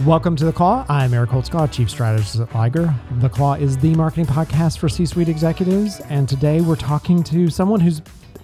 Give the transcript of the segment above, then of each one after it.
Welcome to The Claw. I'm Eric Holtzclaw, Chief Strategist at Liger. The Claw is the marketing podcast for C-suite executives. And today we're talking to someone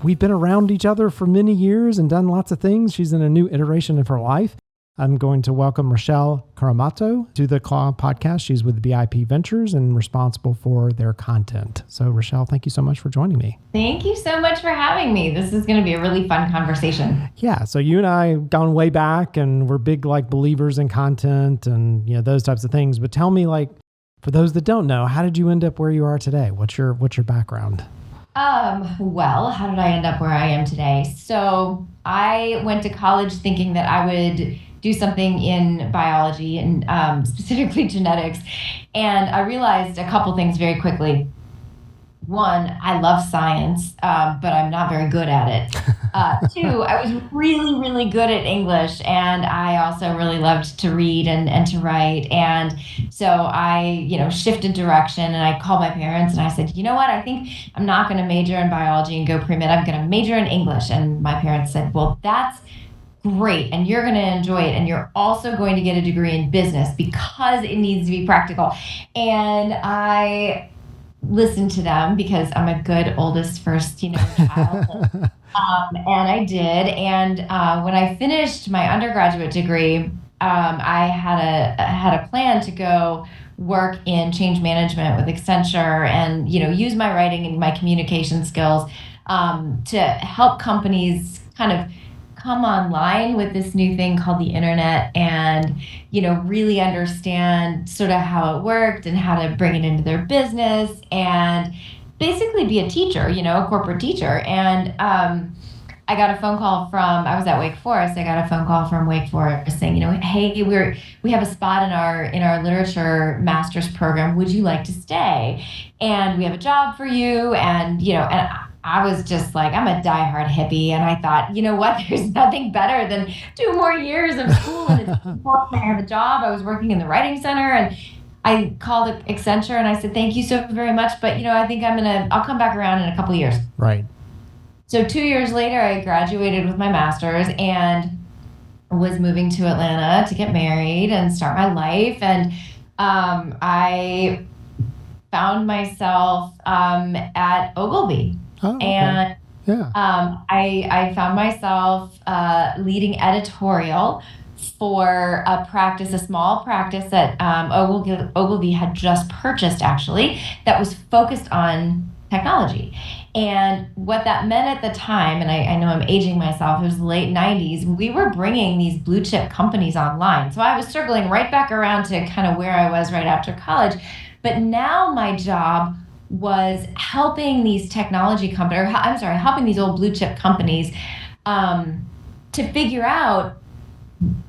we've been around each other for many years and done lots of things. She's in a new iteration of her life. I'm going to welcome Rachelle Kuramoto to The Claw podcast. She's with BIP Ventures and responsible for their content. So Rachelle, thank you so much for joining me. Thank you so much for having me. This is going to be a really fun conversation. Yeah. So you and I have gone way back and we're big believers in content and those types of things. But tell me, for those that don't know, how did you end up where you are today? What's your background? Well, how did I end up where I am today? So I went to college thinking that I would do something in biology and specifically genetics. And I realized a couple things very quickly. One, I love science, but I'm not very good at it. Two, I was really, really good at English, and I also really loved to read and to write. And so I, shifted direction, and I called my parents, and I said, you know what, I think I'm not going to major in biology and go pre-med. I'm going to major in English. And my parents said, well, that's great, and you're going to enjoy it, and you're also going to get a degree in business because it needs to be practical. And I listened to them because I'm a good oldest first, child. And I did. And when I finished my undergraduate degree, I had a plan to go work in change management with Accenture and, use my writing and my communication skills to help companies kind of come online with this new thing called the internet and, really understand sort of how it worked and how to bring it into their business and basically be a teacher, a corporate teacher. And I got a phone call I was at Wake Forest. I got a phone call from Wake Forest saying, hey, we have a spot in our literature master's program. Would you like to stay? And we have a job for you. And, and I was just I'm a diehard hippie. And I thought, you know what, there's nothing better than 2 more years of school. And it's important. I have a job. I was working in the writing center and I called Accenture and I said, thank you so very much. But, I think I'll come back around in a couple of years. Right. So 2 years later, I graduated with my master's and was moving to Atlanta to get married and start my life. And I found myself at Ogilvy. Oh, okay. And yeah. I found myself leading editorial for a small practice that Ogilvy had just purchased, actually, that was focused on technology. And what that meant at the time, and I know I'm aging myself, it was the late 90s, we were bringing these blue chip companies online. So I was circling right back around to kind of where I was right after college. But now my job was helping these technology companies, helping these old blue chip companies to figure out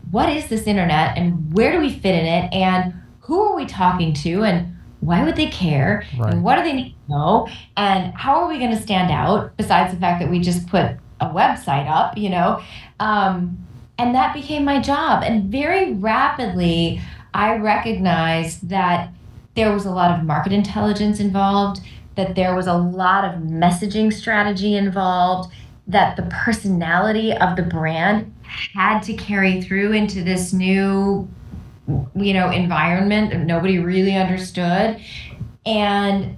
what is this internet and where do we fit in it and who are we talking to and why would they care? Right. And what do they need to know? And how are we going to stand out besides the fact that we just put a website up, and that became my job. And very rapidly, I recognized that there was a lot of market intelligence involved, that there was a lot of messaging strategy involved, that the personality of the brand had to carry through into this new, environment that nobody really understood. And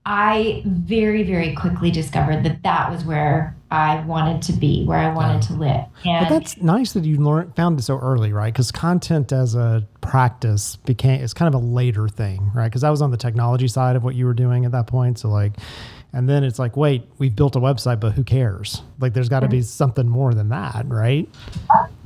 I very, very quickly discovered that was where I wanted to be, where I wanted to live. And but that's nice that you found it so early, right? Because content as a practice is kind of a later thing, right? Because I was on the technology side of what you were doing at that point. So and then it's wait, we've built a website, but who cares? There's got to be something more than that, right?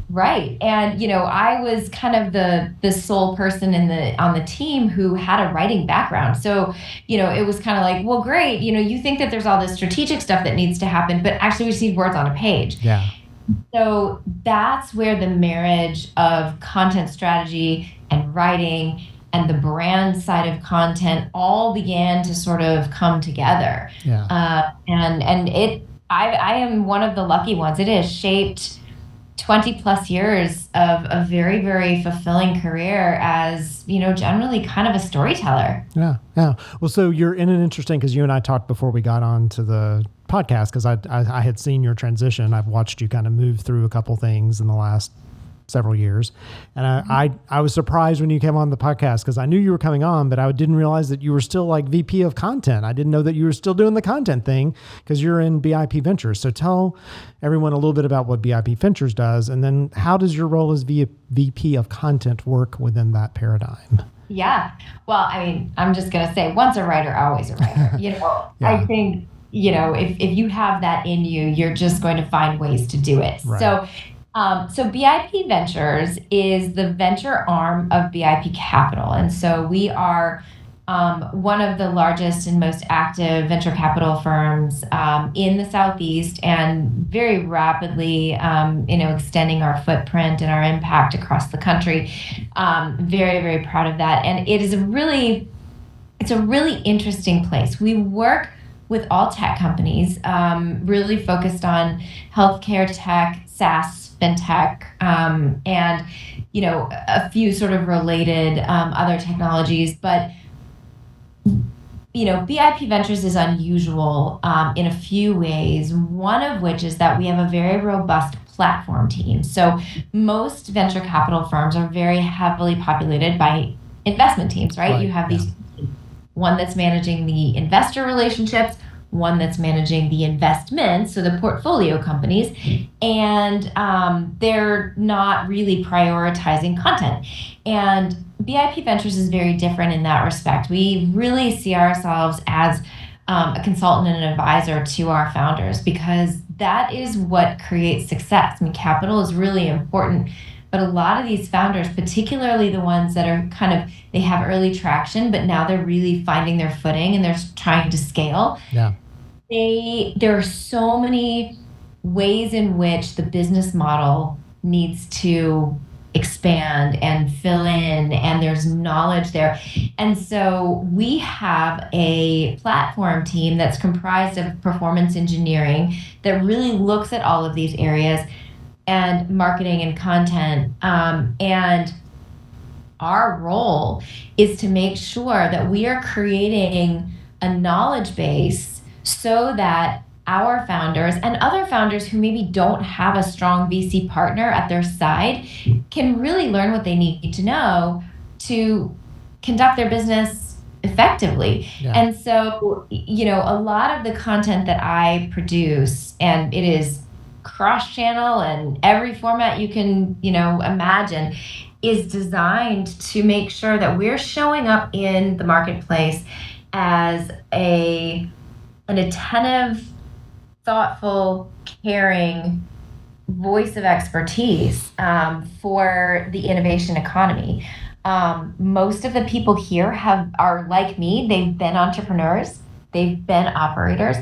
Right. And, I was kind of the sole person on the team who had a writing background. So, it was kind of well, great. You think that there's all this strategic stuff that needs to happen, but actually we just need words on a page. Yeah. So that's where the marriage of content strategy and writing and the brand side of content all began to sort of come together. Yeah. I am one of the lucky ones. It has shaped 20 plus years of a very, very fulfilling career as, generally kind of a storyteller. Yeah. Yeah. Well, so you're in an interesting, because you and I talked before we got on to the podcast because I had seen your transition. I've watched you kind of move through a couple things in the last several years. And I was surprised when you came on the podcast because I knew you were coming on, but I didn't realize that you were still like VP of content. I didn't know that you were still doing the content thing because you're in BIP Ventures. So tell everyone a little bit about what BIP Ventures does. And then how does your role as VP of content work within that paradigm? Yeah. Well, I mean, I'm just going to say once a writer, always a writer. Yeah. I think, if you have that in you, you're just going to find ways to do it. Right. So BIP Ventures is the venture arm of BIP Capital. And so we are one of the largest and most active venture capital firms in the Southeast and very rapidly, extending our footprint and our impact across the country. Very, very proud of that. And it's a really interesting place. We work with all tech companies, really focused on healthcare tech, SaaS, fintech, and a few sort of related other technologies. But BIP Ventures is unusual in a few ways. One of which is that we have a very robust platform team. So most venture capital firms are very heavily populated by investment teams, right? You have these, one that's managing the investor relationships, one that's managing the investments, so the portfolio companies, and they're not really prioritizing content. And BIP Ventures is very different in that respect. We really see ourselves as a consultant and an advisor to our founders because that is what creates success. I mean, capital is really important, but a lot of these founders, particularly the ones that are they have early traction, but now they're really finding their footing and they're trying to scale. Yeah. There are so many ways in which the business model needs to expand and fill in, and there's knowledge there. And so we have a platform team that's comprised of performance engineering that really looks at all of these areas and marketing and content. And our role is to make sure that we are creating a knowledge base so that our founders and other founders who maybe don't have a strong VC partner at their side can really learn what they need to know to conduct their business effectively. Yeah. And so, a lot of the content that I produce, and it is cross-channel and every format you can, imagine, is designed to make sure that we're showing up in the marketplace as an attentive, thoughtful, caring voice of expertise for the innovation economy. Most of the people here are like me. They've been entrepreneurs, they've been operators,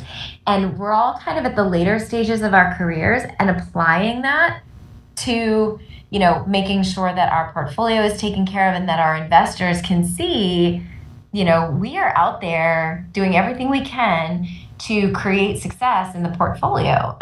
and we're all kind of at the later stages of our careers and applying that to, making sure that our portfolio is taken care of and that our investors can see, we are out there doing everything we can to create success in the portfolio.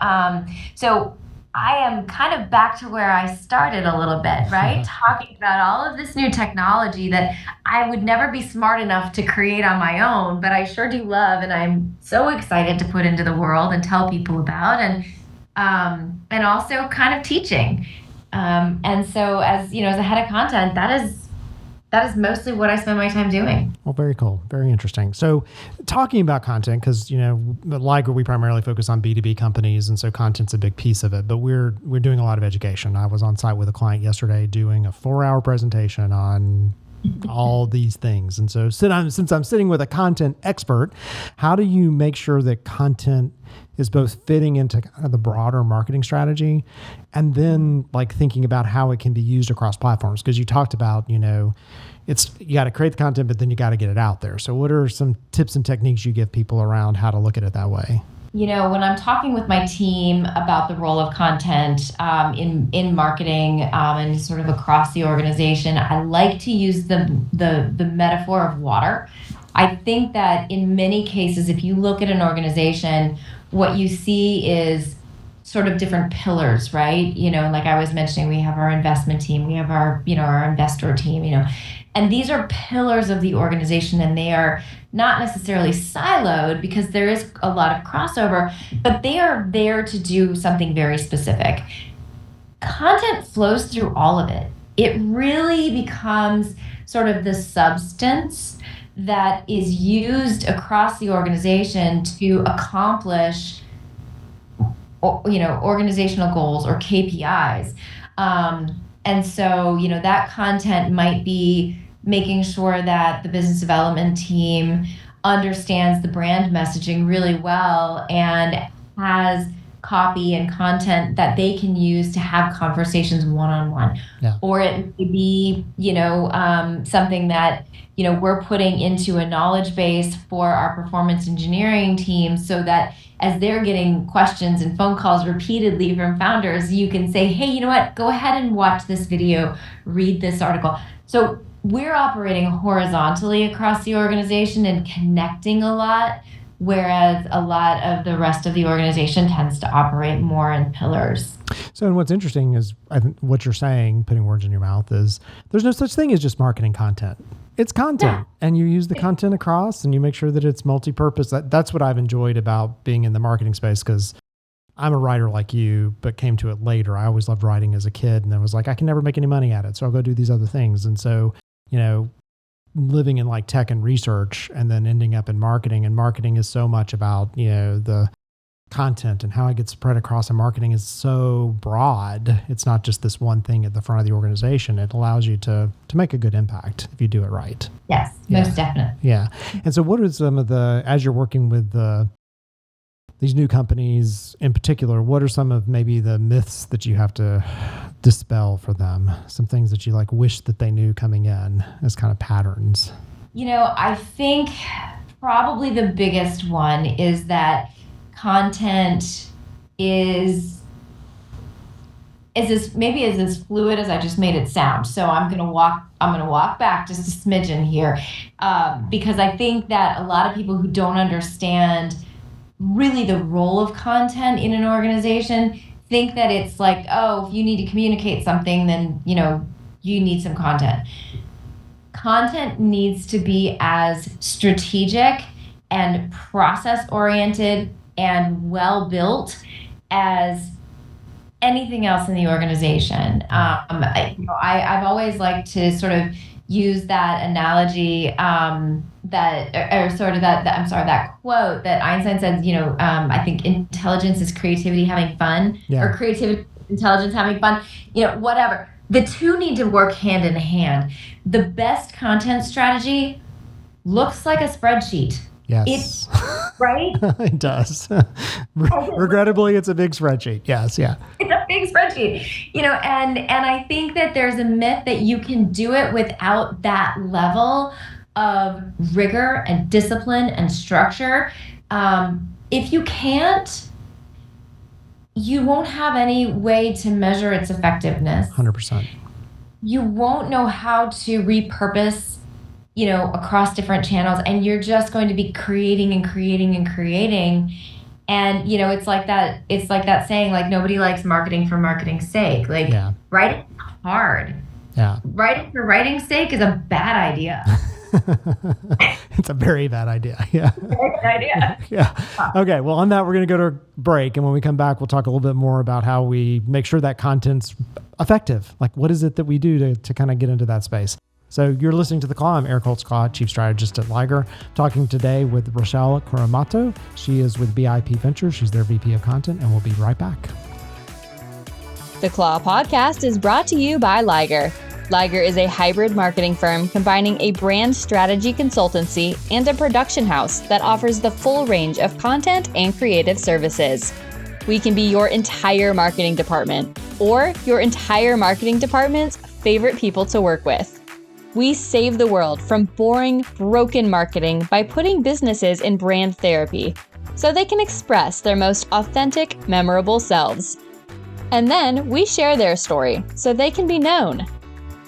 So I am kind of back to where I started a little bit, right? Talking about all of this new technology that I would never be smart enough to create on my own, but I sure do love, and I'm so excited to put into the world and tell people about, and also kind of teaching. And so as a head of content, that is mostly what I spend my time doing. Well, very cool. Very interesting. So talking about content, because, at Liger, we primarily focus on B2B companies. And so content's a big piece of it, but we're doing a lot of education. I was on site with a client yesterday doing a 4-hour presentation on all these things. And so since I'm sitting with a content expert, how do you make sure that content is both fitting into kind of the broader marketing strategy and then like thinking about how it can be used across platforms? Because you talked about, you got to create the content, but then you got to get it out there. So what are some tips and techniques you give people around how to look at it that way? When I'm talking with my team about the role of content in marketing and sort of across the organization, I like to use the metaphor of water. I think that in many cases, if you look at an organization, what you see is sort of different pillars, right? Like I was mentioning, we have our investment team, we have our, our investor team, and these are pillars of the organization, and they are not necessarily siloed because there is a lot of crossover, but they are there to do something very specific. Content flows through all of it. It really becomes sort of the substance that is used across the organization to accomplish, organizational goals or KPIs. And so, that content might be making sure that the business development team understands the brand messaging really well and has copy and content that they can use to have conversations one-on-one. Yeah. Or it may be, something that, we're putting into a knowledge base for our performance engineering team so that as they're getting questions and phone calls repeatedly from founders, you can say, hey, you know what, go ahead and watch this video, read this article. So we're operating horizontally across the organization and connecting a lot, whereas a lot of the rest of the organization tends to operate more in pillars. So, and what's interesting is, I think what you're saying, putting words in your mouth, is there's no such thing as just marketing content. It's content, and you use the content across, and you make sure that it's multi-purpose. That's what I've enjoyed about being in the marketing space, because I'm a writer like you, but came to it later. I always loved writing as a kid, and then was like, I can never make any money at it, so I'll go do these other things. And so, living in like tech and research and then ending up in marketing, and marketing is so much about, the content and how it gets spread across, and marketing is so broad. It's not just this one thing at the front of the organization. It allows you to make a good impact if you do it right. Yes, most definitely. Yeah. And so what are some of as you're working with these new companies in particular, what are some of maybe the myths that you have to dispel for them? Some things that you wish that they knew coming in as kind of patterns? I think probably the biggest one is that content is as fluid as I just made it sound. So I'm gonna walk back just a smidgen here, because I think that a lot of people who don't understand really the role of content in an organization think that it's like, oh, if you need to communicate something, then you need some content. Content needs to be as strategic and process oriented and well built as anything else in the organization. I've always liked to sort of use that analogy, that quote that Einstein said, I think intelligence is creativity having fun, or creativity, intelligence having fun, whatever. The two need to work hand in hand. The best content strategy looks like a spreadsheet. Yes. Right? It does. Regrettably, it's a big spreadsheet. Yes, yeah. It's a big spreadsheet, and I think that there's a myth that you can do it without that level of rigor and discipline and structure. If you can't, you won't have any way to measure its effectiveness. 100%. You won't know how to repurpose across different channels, and you're just going to be creating and creating and creating. And, it's like that saying, nobody likes marketing for marketing's sake. Writing is hard. Yeah. Writing for writing's sake is a bad idea. It's a very bad idea. Yeah. Very bad idea. Yeah. Okay. Well, on that, we're going to go to a break. And when we come back, we'll talk a little bit more about how we make sure that content's effective. What is it that we do to kind of get into that space? So you're listening to The Claw. I'm Eric Holtzclaw, Chief Strategist at Liger, talking today with Rachelle Kuramoto. She is with BIP Ventures. She's their VP of Content, and we'll be right back. The Claw podcast is brought to you by Liger. Liger is a hybrid marketing firm combining a brand strategy consultancy and a production house that offers the full range of content and creative services. We can be your entire marketing department or your entire marketing department's favorite people to work with. We save the world from boring, broken marketing by putting businesses in brand therapy so they can express their most authentic, memorable selves. And then we share their story so they can be known.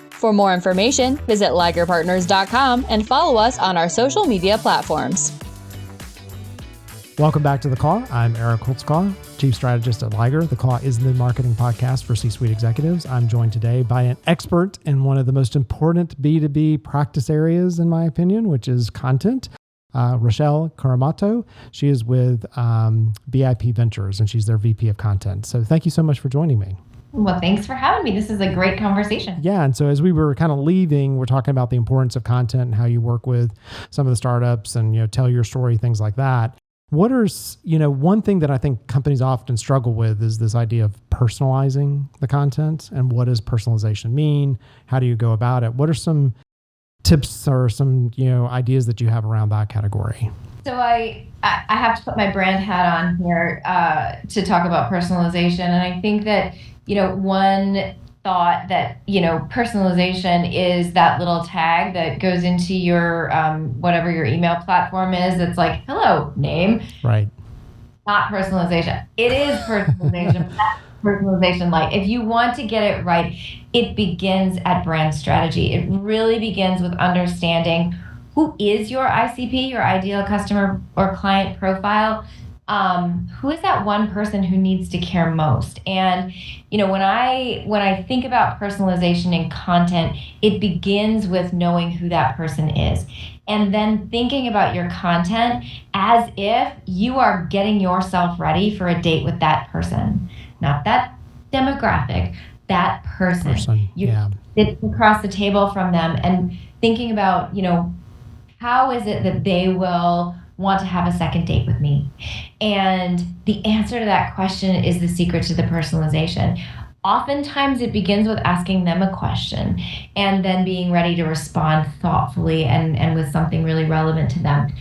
For more information, visit ligerpartners.com and follow us on our social media platforms. Welcome back to The Claw. I'm Eric Holtzclaw, Chief Strategist at Liger. The Claw is the marketing podcast for C-suite executives. I'm joined today by an expert in one of the most important B2B practice areas, in my opinion, which is content, Rachelle Kuramoto. She is with BIP Ventures, and she's their VP of content. So thank you so much for joining me. Well, thanks for having me. This is a great conversation. Yeah. And so as we were kind of leaving, we're talking about the importance of content and how you work with some of the startups and, tell your story, things like that. What are, one thing that I think companies often struggle with is this idea of personalizing the content. And what does personalization mean? How do you go about it? What are some tips or some, ideas that you have around that category? So I have to put my brand hat on here to talk about personalization. And I think that, one thought that, personalization is that little tag that goes into your, whatever your email platform is. It's like, hello, name. Right. Not personalization. It is personalization. That's personalization. Like, if you want to get it right, it begins at brand strategy. It really begins with understanding who is your ICP, your ideal customer or client profile. Who is that one person who needs to care most? And, when I think about personalization in content, it begins with knowing who that person is. And then thinking about your content as if you are getting yourself ready for a date with that person. Not that demographic, that person. You sit across the table from them and thinking about, how is it that they will want to have a second date with me? And the answer to that question is the secret to the personalization. Oftentimes it begins with asking them a question and then being ready to respond thoughtfully and with something really relevant to them.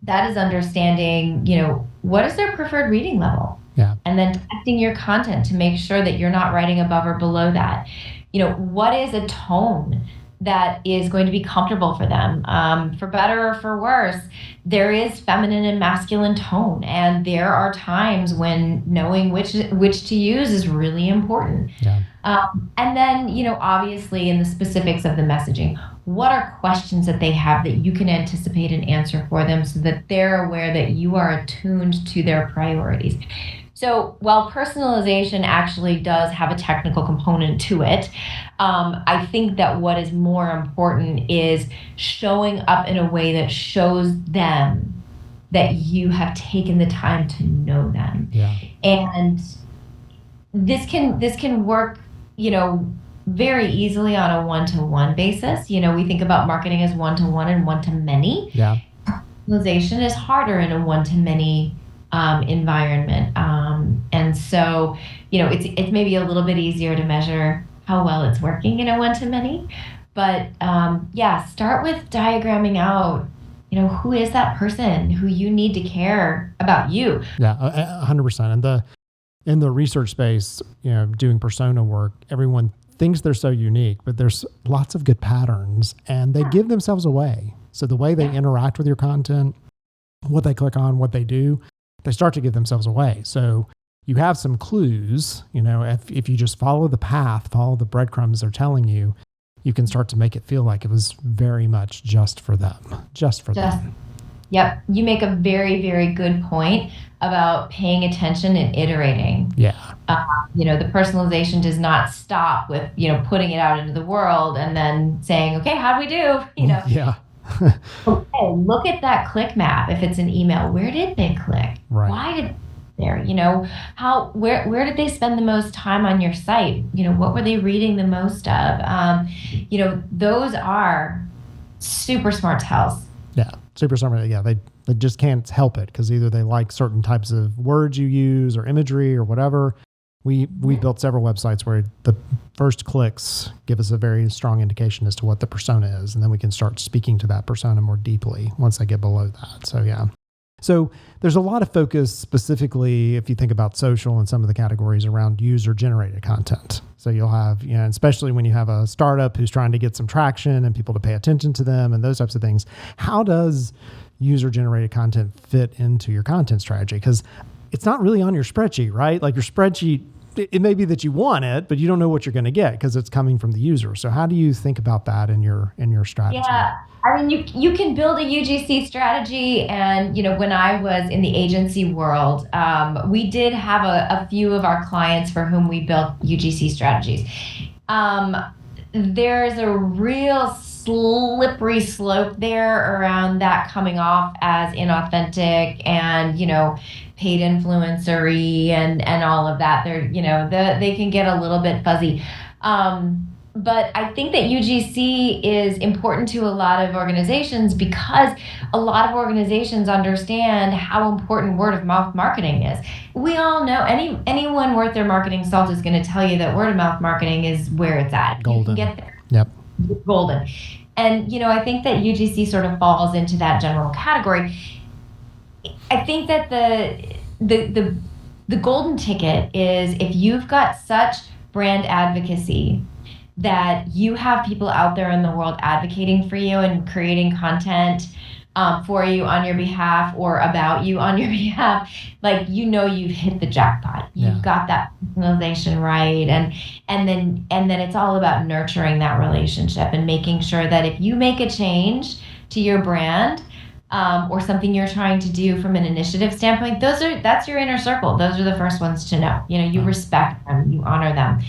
That is understanding, what is their preferred reading level? Yeah. And then testing your content to make sure that you're not writing above or below that. What is a tone that is going to be comfortable for them? For better or for worse, there is feminine and masculine tone. And there are times when knowing which to use is really important. Yeah. And then, obviously in the specifics of the messaging, what are questions that they have that you can anticipate and answer for them so that they're aware that you are attuned to their priorities. So while personalization actually does have a technical component to it, I think that what is more important is showing up in a way that shows them that you have taken the time to know them. Yeah. And this can work, very easily on a one-to-one basis. We think about marketing as one-to-one and one-to-many. Yeah. Personalization is harder in a one-to-many environment. And so, it's maybe a little bit easier to measure how well it's working in a one-to-many. But start with diagramming out, who is that person who you need to care about you. Yeah, 100%. And in the research space, doing persona work, everyone thinks they're so unique, but there's lots of good patterns and they give themselves away. So the way they interact with your content, what they click on, what they do, they start to give themselves away. So you have some clues, if you just follow the path, follow the breadcrumbs they're telling you, you can start to make it feel like it was very much just for them. Yep. You make a very, very good point about paying attention and iterating. Yeah. The personalization does not stop with, putting it out into the world and then saying, okay, how do we do? Yeah. Okay, look at that click map. If it's an email, where did they click? Right. Why did there? Where did they spend the most time on your site? What were they reading the most of? Those are super smart tells. Yeah, super smart. Yeah, they just can't help it because either they like certain types of words you use or imagery or whatever. We built several websites where the first clicks give us a very strong indication as to what the persona is, and then we can start speaking to that persona more deeply once they get below that. So yeah. So there's a lot of focus specifically if you think about social and some of the categories around user-generated content. So you'll have, especially when you have a startup who's trying to get some traction and people to pay attention to them and those types of things. How does user-generated content fit into your content strategy? Because it's not really on your spreadsheet, right? Like your spreadsheet it may be that you want it, but you don't know what you're going to get because it's coming from the user. So how do you think about that in your strategy? Yeah. I mean, you can build a UGC strategy. And, when I was in the agency world, we did have a few of our clients for whom we built UGC strategies. There's a real slippery slope there around that coming off as inauthentic and, paid influencery and all of that. They can get a little bit fuzzy. But I think that UGC is important to a lot of organizations because a lot of organizations understand how important word of mouth marketing is. We all know anyone worth their marketing salt is going to tell you that word of mouth marketing is where it's at. Golden. You can get there. Yep. Golden. And, I think that UGC sort of falls into that general category. I think that the golden ticket is if you've got such brand advocacy that you have people out there in the world advocating for you and creating content for you on your behalf or about you on your behalf, you've hit the jackpot. You've got that personalization right, and then it's all about nurturing that relationship and making sure that if you make a change to your brand or something you're trying to do from an initiative standpoint, that's your inner circle. Those are the first ones to know. You respect them, you honor them.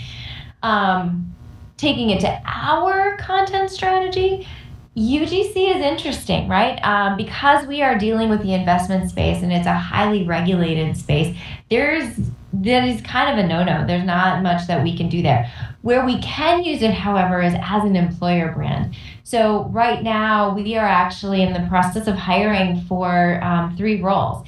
Taking it to our content strategy, UGC is interesting, right? Because we are dealing with the investment space and it's a highly regulated space, that is kind of a no-no. There's not much that we can do there. Where we can use it, however, is as an employer brand. So right now, we are actually in the process of hiring for 3 roles.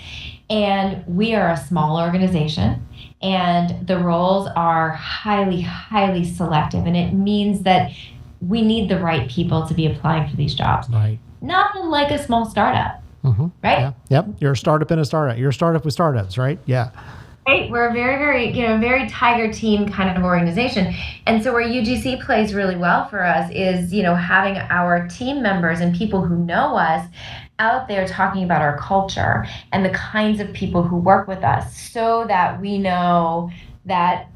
And we are a small organization. And the roles are highly, highly selective. And it means that we need the right people to be applying for these jobs. Right. Not unlike a small startup, right? Yeah. Yep. You're a startup in a startup. You're a startup with startups, right? Yeah. Right. We're a very, very, very tiger team kind of organization. And so where UGC plays really well for us is, having our team members and people who know us out there talking about our culture and the kinds of people who work with us so that we know that,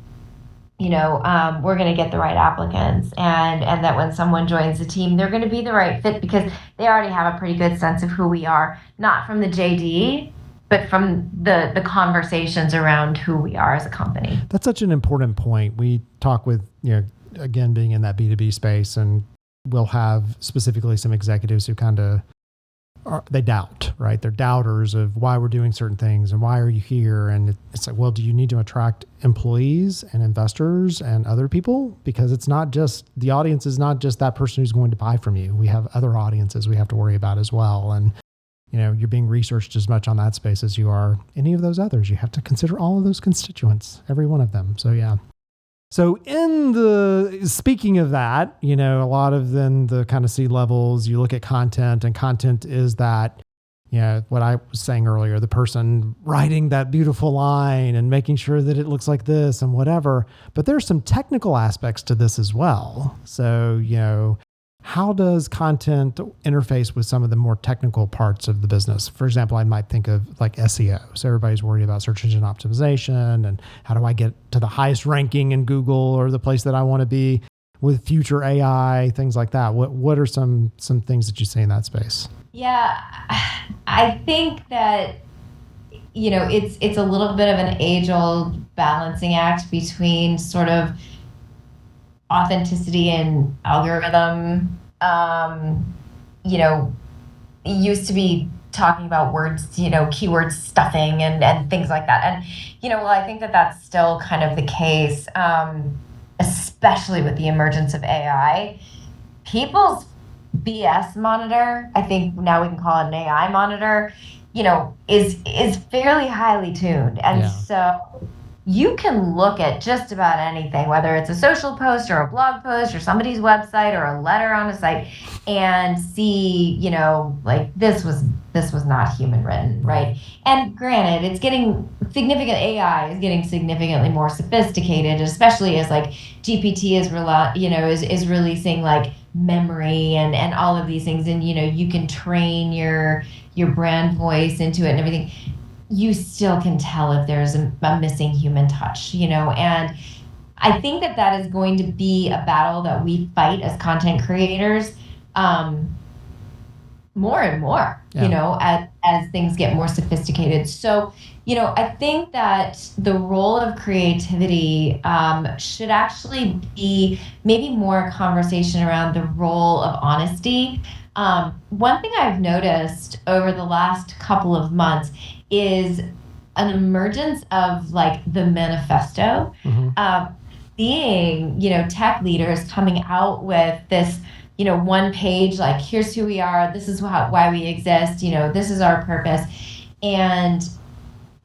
we're going to get the right applicants and that when someone joins the team, they're going to be the right fit because they already have a pretty good sense of who we are, not from the JD, but from the conversations around who we are as a company. That's such an important point. We talk with, again, being in that B2B space, and we'll have specifically some executives who kind of they doubt, right? They're doubters of why we're doing certain things and why are you here? And it's like, well, do you need to attract employees and investors and other people? Because it's not just, the audience is not just that person who's going to buy from you. We have other audiences we have to worry about as well. And, you're being researched as much on that space as you are any of those others. You have to consider all of those constituents, every one of them. So, yeah. So speaking of that, a lot of then the kind of C-levels, you look at content, and content is that, what I was saying earlier, the person writing that beautiful line and making sure that it looks like this and whatever. But there's some technical aspects to this as well. So, how does content interface with some of the more technical parts of the business? For example, I might think of like SEO. So everybody's worried about search engine optimization and how do I get to the highest ranking in Google or the place that I want to be with future AI, things like that. What are some things that you see in that space? Yeah, I think that, it's a little bit of an age-old balancing act between sort of authenticity and algorithm. It used to be talking about words, keyword stuffing and things like that. And, I think that that's still kind of the case, especially with the emergence of AI. People's BS monitor, I think now we can call it an AI monitor, is fairly highly tuned. And so you can look at just about anything, whether it's a social post or a blog post or somebody's website or a letter on a site, and see, this was not human written, right? And granted, it's getting significant, AI is getting significantly more sophisticated, especially as like GPT is releasing like memory and all of these things, and you can train your brand voice into it and everything. you still can tell if there's a missing human touch, and I think that is going to be a battle that we fight as content creators, more and more, as things get more sophisticated. So, I think that the role of creativity should actually be maybe more a conversation around the role of honesty. One thing I've noticed over the last couple of months is an emergence of like the manifesto, being, tech leaders coming out with this, one page, like, here's who we are, this is why we exist, this is our purpose. And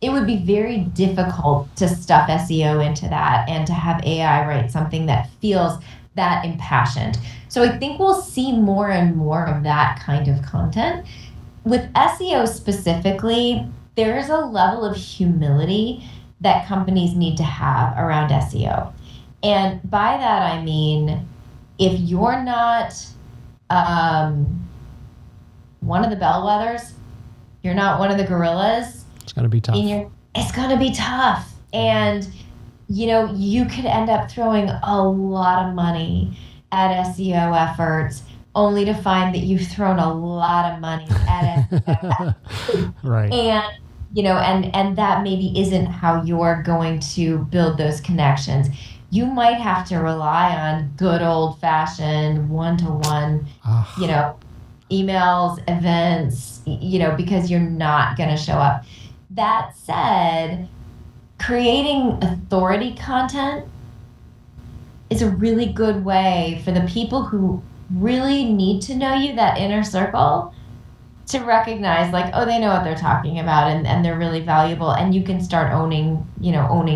it would be very difficult to stuff SEO into that and to have AI write something that feels that impassioned. So I think we'll see more and more of that kind of content. With SEO specifically, there's a level of humility that companies need to have around SEO. And by that, I mean, if you're not one of the bellwethers, you're not one of the gorillas, it's going to be tough. It's going to be tough. And, you could end up throwing a lot of money at SEO efforts only to find that you've thrown a lot of money at SEO. Right. And that maybe isn't how you're going to build those connections. You might have to rely on good old-fashioned one-to-one, emails, events, because you're not going to show up. That said, creating authority content is a really good way for the people who really need to know you, that inner circle, to recognize like, oh, they know what they're talking about and they're really valuable. And you can start owning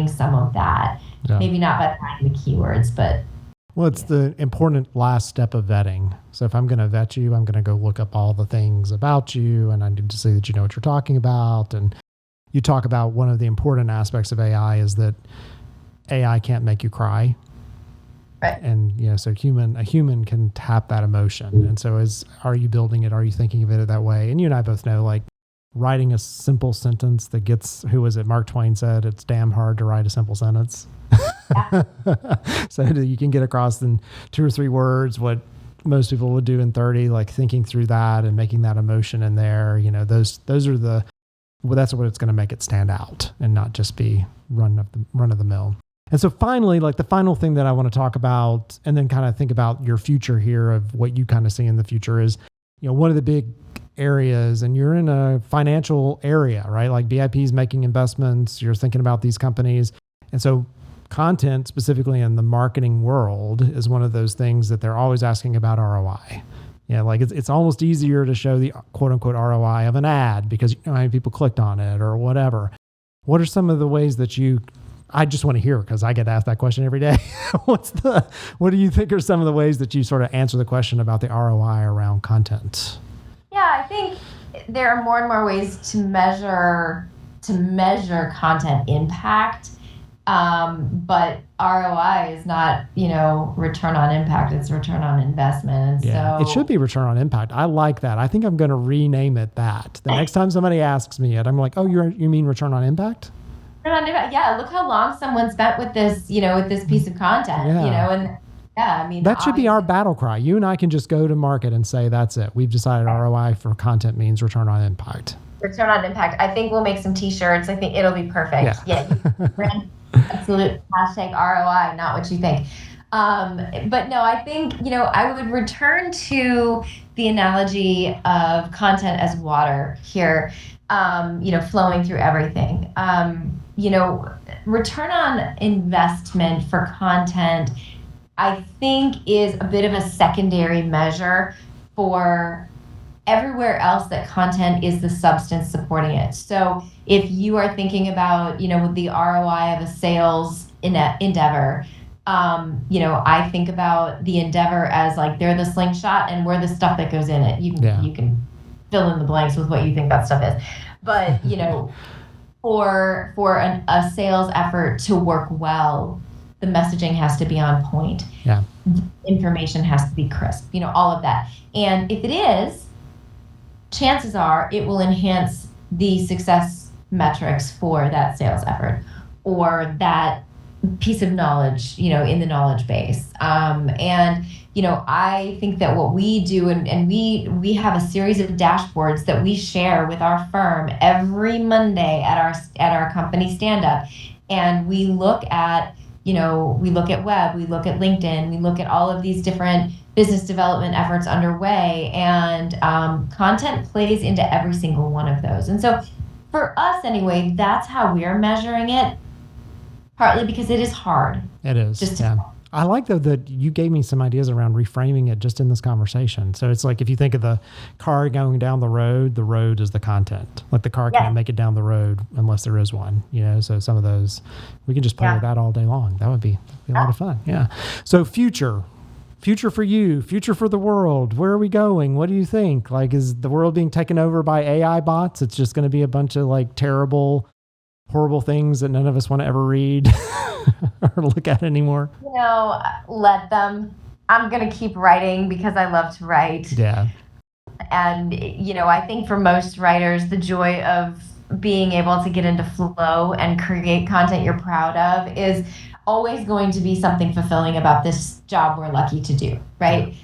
some of that. Yeah. Maybe not by finding the keywords, but. Well, it's the important last step of vetting. So if I'm going to vet you, I'm going to go look up all the things about you, and I need to see that you know what you're talking about. And you talk about one of the important aspects of AI is that AI can't make you cry. Right. And, so a human can tap that emotion. And so are you building it? Are you thinking of it that way? And you and I both know, like, writing a simple sentence that gets, who was it? Mark Twain said, it's damn hard to write a simple sentence. Yeah. So that you can get across in 2 or 3 words what most people would do in 30, like thinking through that and making that emotion in there. Those are that's what it's going to make it stand out and not just be run of the mill. And so finally, like the final thing that I want to talk about and then kind of think about your future here of what you kind of see in the future is, one of the big areas, and you're in a financial area, right? Like BIP is making investments, you're thinking about these companies. And so content specifically in the marketing world is one of those things that they're always asking about ROI. Like it's almost easier to show the quote unquote ROI of an ad because you know how many people clicked on it or whatever. What are some of the ways that I just want to hear, because I get asked that question every day. What do you think are some of the ways that you sort of answer the question about the ROI around content? Yeah, I think there are more and more ways to measure content impact. But ROI is not, return on impact, it's return on investment. And so it should be return on impact. I like that. I think I'm going to rename it that. The next time somebody asks me it, I'm like, oh, you mean return on impact? Yeah, look how long someone spent with this, with this piece of content, and yeah, I mean, that should be our battle cry. You and I can just go to market and say, that's it. We've decided ROI for content means return on impact. Return on impact. I think we'll make some t-shirts. I think it'll be perfect. Yeah. Absolute hashtag ROI, not what you think. But no, I think, I would return to the analogy of content as water here, flowing through everything. Return on investment for content, I think, is a bit of a secondary measure for everywhere else that content is the substance supporting it. So if you are thinking about, with the ROI of a sales endeavor, I think about the endeavor as like they're the slingshot and we're the stuff that goes in it. You can fill in the blanks with what you think that stuff is. But, for a sales effort to work well, the messaging has to be on point. Yeah. Information has to be crisp, all of that. And if it is, chances are it will enhance the success metrics for that sales effort or that piece of knowledge, in the knowledge base. I think that what we do, and we have a series of dashboards that we share with our firm every Monday at our company stand up. And we look at web, we look at LinkedIn, we look at all of these different business development efforts underway, and content plays into every single one of those. And so for us anyway, that's how we're measuring it, partly because it is hard. It is, yeah. I like, though, that you gave me some ideas around reframing it just in this conversation. So it's like if you think of the car going down the road is the content. Like the car can't make it down the road unless there is one, So some of those, we can just play with that all day long. That would be a lot of fun, yeah. So future for you, future for the world. Where are we going? What do you think? Like, is the world being taken over by AI bots? It's just going to be a bunch of like terrible, horrible things that none of us want to ever read or look at anymore? Let them. I'm going to keep writing because I love to write. Yeah. And, I think for most writers, the joy of being able to get into flow and create content you're proud of is always going to be something fulfilling about this job we're lucky to do, right?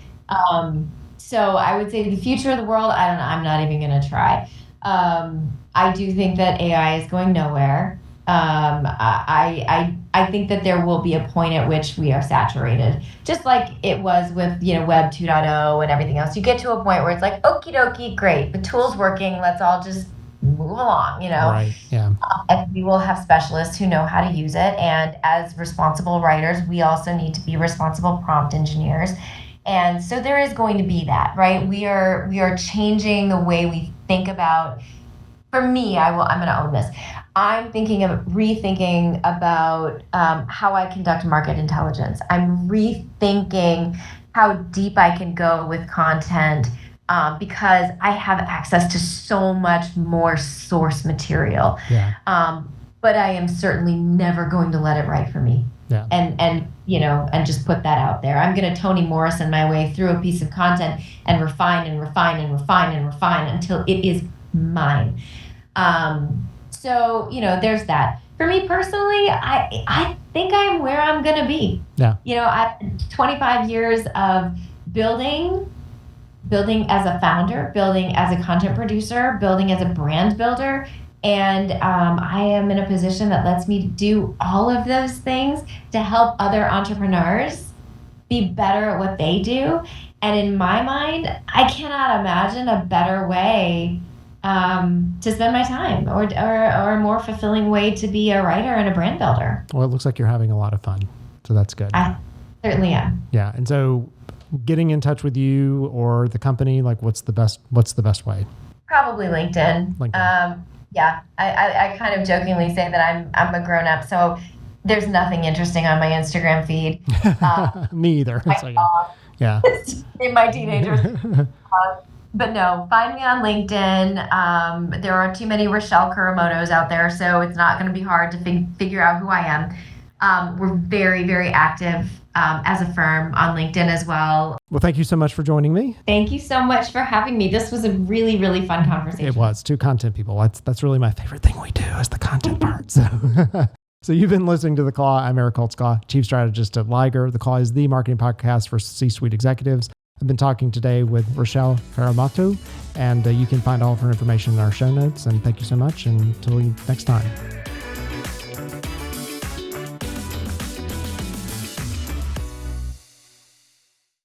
So I would say the future of the world, I don't know, I'm not even going to try. I do think that AI is going nowhere. I think that there will be a point at which we are saturated, just like it was with Web 2.0 and everything else. You get to a point where it's like, okie dokie, great, the tool's working. Let's all just move along, Right. Yeah. And we will have specialists who know how to use it. And as responsible writers, we also need to be responsible prompt engineers. And so there is going to be that, right? We are changing the way we think about. For me, I'm going to own this. I'm rethinking about how I conduct market intelligence. I'm rethinking how deep I can go with content because I have access to so much more source material. Yeah. But I am certainly never going to let it write for me. Yeah. And just put that out there. I'm going to Toni Morrison my way through a piece of content and refine and refine and refine and refine until it is mine. So there's that. For me personally, I think I'm where I'm going to be. Yeah. I 25 years of building as a founder, building as a content producer, building as a brand builder. And I am in a position that lets me do all of those things to help other entrepreneurs be better at what they do. And in my mind, I cannot imagine a better way to spend my time or a more fulfilling way to be a writer and a brand builder. Well, it looks like you're having a lot of fun. So that's good. I certainly am. Yeah. And so getting in touch with you or the company, like what's the best way? Probably LinkedIn. Yeah, I kind of jokingly say that I'm a grown up, so there's nothing interesting on my Instagram feed. Me either. Yeah. In my teenagers. But no, find me on LinkedIn. There are too many Rachelle Kuramotos out there, so it's not going to be hard to figure out who I am. We're very, very active as a firm on LinkedIn as well. Well, thank you so much for joining me. Thank you so much for having me. This was a really, really fun conversation. It was. Two content people. That's really my favorite thing we do is the content part. So you've been listening to The Claw. I'm Eric Holtzclaw, Chief Strategist at Liger. The Claw is the marketing podcast for C-suite executives. I've been talking today with Rachelle Kuramoto, and you can find all of her information in our show notes. And thank you so much. And until next time.